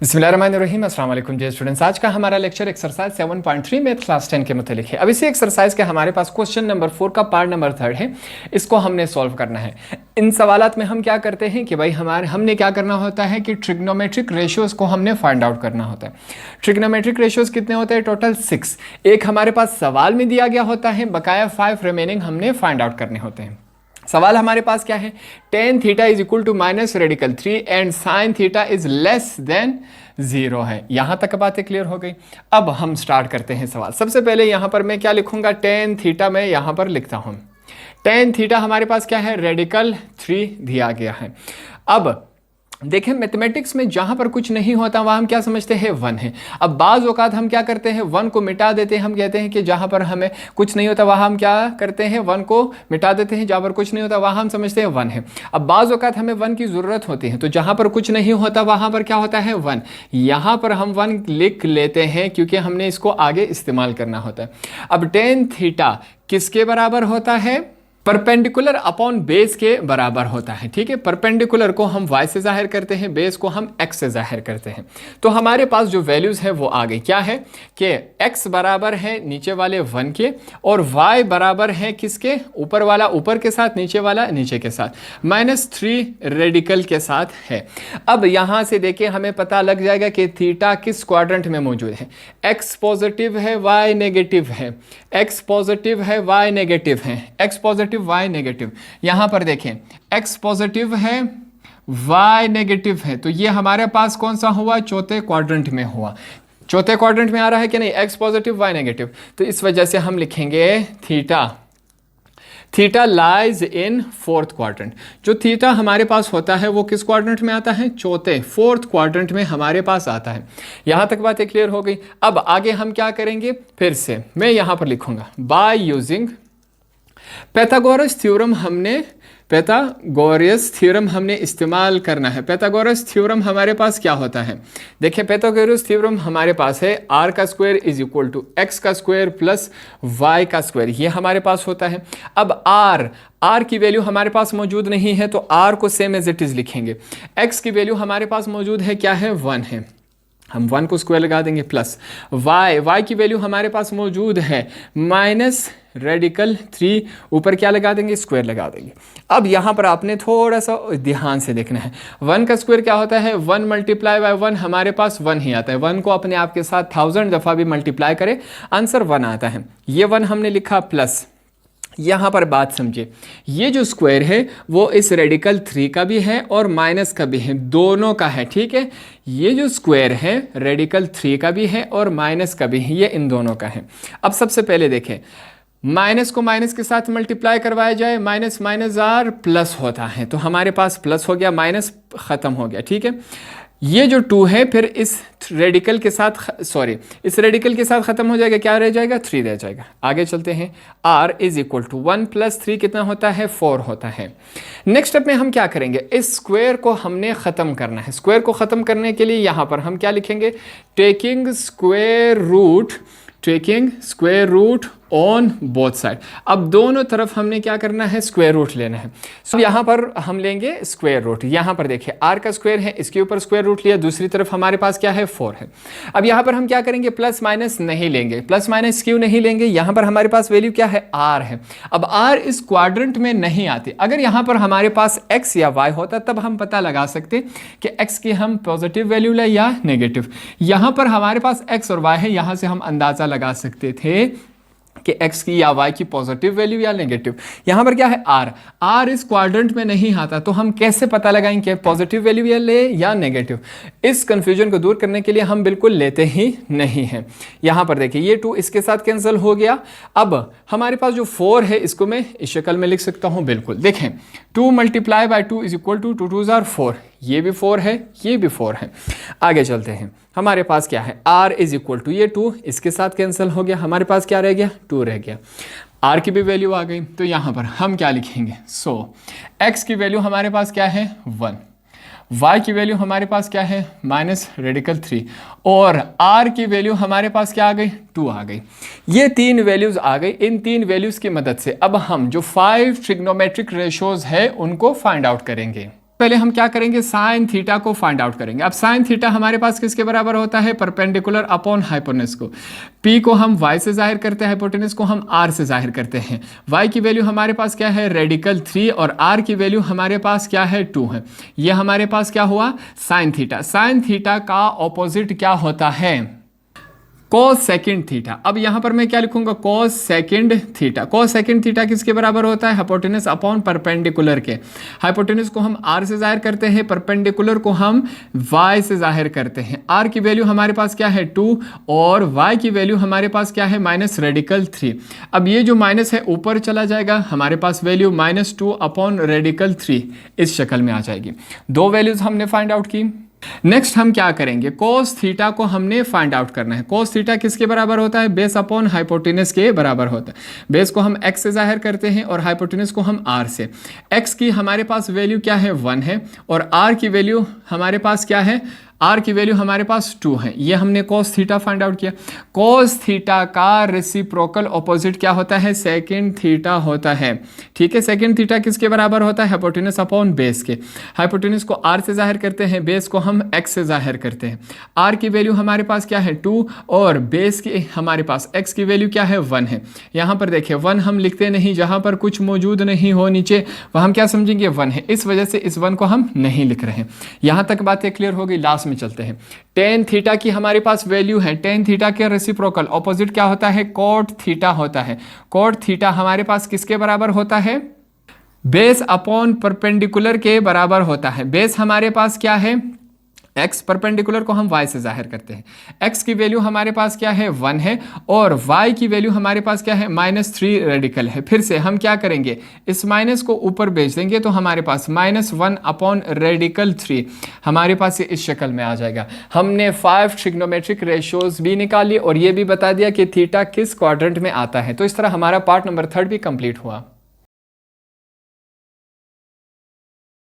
बिस्मिल्लाहिर्रहमानिर्रहीम। अस्सलाम वालेकुम डियर स्टूडेंट्स। आज का हमारा लेक्चर एक्सरसाइज 7.3 मैथ क्लास 10 के मुतालिक है। अब इसी एक्सरसाइज के हमारे पास क्वेश्चन नंबर 4 का पार्ट नंबर 3 है। इसको हमने सॉल्व करना है। इन सवालात में हम क्या करते हैं कि भाई हमने क्या करना होता है कि ट्रिग्नोमेट्रिक रेशियोज को हमने फाइंड आउट करना होता है। ट्रिग्नोमेट्रिक रेशियोज कितने होते हैं? टोटल 6। एक हमारे पास सवाल में दिया गया होता है, बकाया 5 रिमेनिंग हमने फाइंड आउट करने होते हैं। सवाल हमारे पास क्या है? tan theta is equal to minus radical 3 and sine theta is less than 0 है। यहां तक बातें क्लियर हो गई। अब हम स्टार्ट करते हैं सवाल। सबसे पहले यहां पर मैं क्या लिखूंगा? tan थीटा मैं यहां पर लिखता हूं। tan थीटा हमारे पास क्या है? रेडिकल 3 दिया गया है। अब देखें, मैथमेटिक्स में जहां पर कुछ नहीं होता वहां हम क्या समझते हैं? 1 है। अब बाज़ औक़ात हम क्या करते हैं? 1 को मिटा देते हैं। हम कहते हैं कि जहां पर हमें कुछ नहीं होता वहां हम क्या करते हैं? 1 को मिटा देते हैं। जहां पर कुछ नहीं होता वहां हम समझते हैं 1 है। अब बाज़ औक़ात हमें 1 की ज़रूरत होती है, तो जहां पर कुछ नहीं होता वहां पर क्या होता है? 1। यहां पर हम 1 लिख लेते हैं क्योंकि हमने इसको आगे इस्तेमाल करना होता है। अब tan थीटा किसके बराबर होता है? परपेंडिकुलर अपॉन बेस के बराबर होता है। ठीक है, परपेंडिकुलर को हम y से जाहिर करते हैं, बेस को हम x से जाहिर करते हैं। तो हमारे पास जो वैल्यूज है वो आ गई। क्या है कि x बराबर है नीचे वाले 1 के और y बराबर है किसके? ऊपर वाला ऊपर के साथ, नीचे वाला नीचे के साथ, -3 रेडिकल के साथ है। अब यहां से देखिए हमें पता लग जाएगा कि थीटा किस क्वाड्रेंट में मौजूद है। x पॉजिटिव है, y नेगेटिव है। x पॉजिटिव है, y नेगेटिव है। x positive, y negative. यहां पर देखें x पॉजिटिव है, y नेगेटिव है, तो ये हमारे पास कौन सा हुआ? चौथे क्वाड्रेंट में हुआ। चौथे क्वाड्रेंट में आ रहा है कि नहीं? x positive, y negative. तो इस वजह से हम लिखेंगे theta lies in fourth quadrant. जो थीटा हमारे पास होता है वो किस क्वाड्रेंट में आता है? चौथे, फोर्थ क्वाड्रेंट में हमारे पास आता है। यहां तक बातें क्लियर हो गई। अब आगे हम क्या करेंगे? फिर से मैं यहां पर लिखूंगा बाय यूजिंग पैथागोरस थ्योरम हमने इस्तेमाल करना है। पैथागोरस थ्योरम हमारे पास क्या होता है? देखिए, पैथागोरस थ्योरम हमारे पास है r का square is equal to x का स्क्वायर प्लस y का स्क्वायर। ये हमारे पास होता है। अब r की वैल्यू हमारे पास मौजूद नहीं है तो r को सेम एज इट इज लिखेंगे। x की वैल्यू हमारे पास मौजूद है, क्या है? 1 है। हम 1 को स्क्वायर लगा देंगे प्लस y की वैल्यू हमारे पास मौजूद है माइनस रेडिकल 3, ऊपर क्या लगा देंगे? स्क्वायर लगा देंगे। अब यहाँ पर आपने थोड़ा सा ध्यान से देखना है। 1 का स्क्वायर क्या होता है? 1 मल्टीप्लाई बाय 1 हमारे पास 1 ही आता है। 1 को अपने आप के साथ 1000 दफ़ा भी मल्टीप्लाई करें, आंसर 1 आता है। ये 1 हमने लिखा प्लस। यहाँ पर बात समझिए, ये जो स्क्वायर है वो इस रेडिकल 3 का भी है और माइनस का भी है, दोनों का है। ठीक है, ये जो स्क्वायर है रेडिकल 3 का भी है और माइनस का भी है, ये इन दोनों का है। अब सबसे पहले देखें, माइनस को माइनस के साथ मल्टीप्लाई करवाया जाए, माइनस माइनस आर प्लस होता है, तो हमारे पास प्लस हो गया, माइनस ख़त्म हो गया। ठीक है, ये जो 2 है फिर इस रेडिकल के साथ इस रेडिकल के साथ खत्म हो जाएगा, क्या रह जाएगा? 3 रह जाएगा। आगे चलते हैं। r is equal to 1 plus 3 कितना होता है? 4 होता है। नेक्स्ट स्टेप में हम क्या करेंगे? इस स्क्वायर को हमने ख़त्म करना है। स्क्वायर को ख़त्म करने के लिए यहाँ पर हम क्या लिखेंगे? Taking square root on both side. अब दोनों तरफ हमने क्या करना है? स्क्वायर रूट लेना है। तो यहाँ पर हम लेंगे स्क्वायर रूट। यहाँ पर देखिए r का स्क्वायर है, इसके ऊपर स्क्वायर रूट लिया, दूसरी तरफ हमारे पास क्या है? 4 है। अब यहाँ पर हम क्या करेंगे? प्लस माइनस नहीं लेंगे। प्लस माइनस क्यों नहीं लेंगे? यहाँ पर हमारे पास वैल्यू क्या है? r है। अब r इस क्वाड्रेंट में नहीं आती। अगर यहाँ पर हमारे पास x या y होता तब हम पता लगा सकते कि x की हम पॉजिटिव वैल्यू लें या नेगेटिव। यहाँ पर हमारे पास x और y है, यहाँ से हम अंदाज़ा लगा सकते थे कि x की या y की पॉजिटिव वैल्यू या नेगेटिव। यहाँ पर क्या है? r इस क्वाड्रेंट में नहीं आता, तो हम कैसे पता लगाएंगे पॉजिटिव वैल्यू या ले या नेगेटिव? इस कंफ्यूजन को दूर करने के लिए हम बिल्कुल लेते ही नहीं हैं। यहाँ पर देखिए, ये 2 इसके साथ कैंसिल हो गया। अब हमारे पास जो 4 है इसको मैं इस शक्ल में लिख सकता हूँ। बिल्कुल देखें, 2 multiply by 2 is equal to 2 2 are 4। ये भी 4 है, ये भी 4 है। आगे चलते हैं। हमारे पास क्या है? r इज इक्वल टू, ये 2 इसके साथ कैंसिल हो गया, हमारे पास क्या रह गया? 2 रह गया। r की भी वैल्यू आ गई, तो यहाँ पर हम क्या लिखेंगे? x की वैल्यू हमारे पास क्या है? 1। y की वैल्यू हमारे पास क्या है? Minus radical 3। और r की वैल्यू हमारे पास क्या आ गई? 2 आ गई। ये 3 वैल्यूज आ गई। इन 3 वैल्यूज की मदद से अब हम जो 5 ट्रिग्नोमेट्रिक रेशियोज है उनको फाइंड आउट करेंगे। पहले हम क्या करेंगे, साइन थीटा को फाइंड आउट करेंगे। अब साइन थीटा हमारे पास किसके बराबर होता है, परपेंडिकुलर अपॉन हाइपोटेनस को। पी को हम y से जाहिर करते हैं, हाइपोटेनस को हम r से जाहिर करते हैं। y की वैल्यू हमारे पास क्या है, रेडिकल 3, और r की वैल्यू हमारे पास क्या है, 2 है। ये हमारे पास क्या हुआ, साइन थीटा। साइन थीटा का ऑपोजिट क्या होता है, cos सेकेंड थीटा। अब यहां पर मैं क्या लिखूंगा, cos second theta. cos second theta किसके बराबर होता है, हाइपोटेनस अपॉन परपेंडिकुलर के। हाइपोटेनस को हम r से जाहिर करते हैं, परपेंडिकुलर को हम y से जाहिर करते हैं। r की वैल्यू हमारे पास क्या है, 2, और y की वैल्यू हमारे पास क्या है, माइनस रेडिकल 3। अब ये जो माइनस है ऊपर चला जाएगा, हमारे पास वैल्यू -2 अपॉन रेडिकल 3 इस शक्ल में आ जाएगी। दो वैल्यूज हमने फाइंड आउट की। नेक्स्ट हम क्या करेंगे, cos थीटा को हमने फाइंड आउट करना है। cos थीटा किसके बराबर होता है, बेस अपॉन हाइपोटेनस के बराबर होता है। बेस को हम x से जाहिर करते हैं और हाइपोटेनस को हम r से। x की हमारे पास वैल्यू क्या है, 1 है, और r की वैल्यू हमारे पास क्या है, r की वैल्यू हमारे पास 2 है। ये हमने cos थीटा फाइंड आउट किया। cos थीटा का रेसिप्रोकल ऑपोजिट क्या होता है, सेकेंड थीटा होता है। ठीक है, सेकेंड थीटा किसके बराबर होता है, हाइपोटेनस अपॉन बेस के। हाइपोटेनस को r से जाहिर करते हैं, बेस को हम x से जाहिर करते हैं। r की वैल्यू हमारे पास क्या है, 2, और बेस की हमारे पास x की वैल्यू क्या है, 1 है। यहाँ पर देखिए 1 हम लिखते नहीं, जहाँ पर कुछ मौजूद नहीं हो नीचे वह हम क्या समझेंगे, 1 है। इस वजह से इस 1 को हम नहीं लिख रहे हैं। यहाँ तक बातें क्लियर हो गई। लास्ट में चलते हैं। टेन थीटा की हमारे पास वैल्यू है, टेन थीटा के रेसिप्रोकल ऑपोजिट क्या होता है, कॉट थीटा होता है। कॉट थीटा हमारे पास किसके बराबर होता है, बेस अपॉन परपेंडिकुलर के बराबर होता है। बेस हमारे पास क्या है, x, परपेंडिकुलर को हम y से जाहिर करते हैं। x की वैल्यू हमारे पास क्या है, 1 है, और y की वैल्यू हमारे पास क्या है, -3 रेडिकल है। फिर से हम क्या करेंगे, इस माइनस को ऊपर भेज देंगे तो हमारे पास -1 अपॉन रेडिकल 3 हमारे पास ये इस शक्ल में आ जाएगा। हमने 5 ट्रिग्नोमेट्रिक रेशियोज भी निकाली और ये भी बता दिया कि थीटा किस क्वाड्रेंट में आता है। तो इस तरह हमारा पार्ट नंबर 3 भी कंप्लीट हुआ।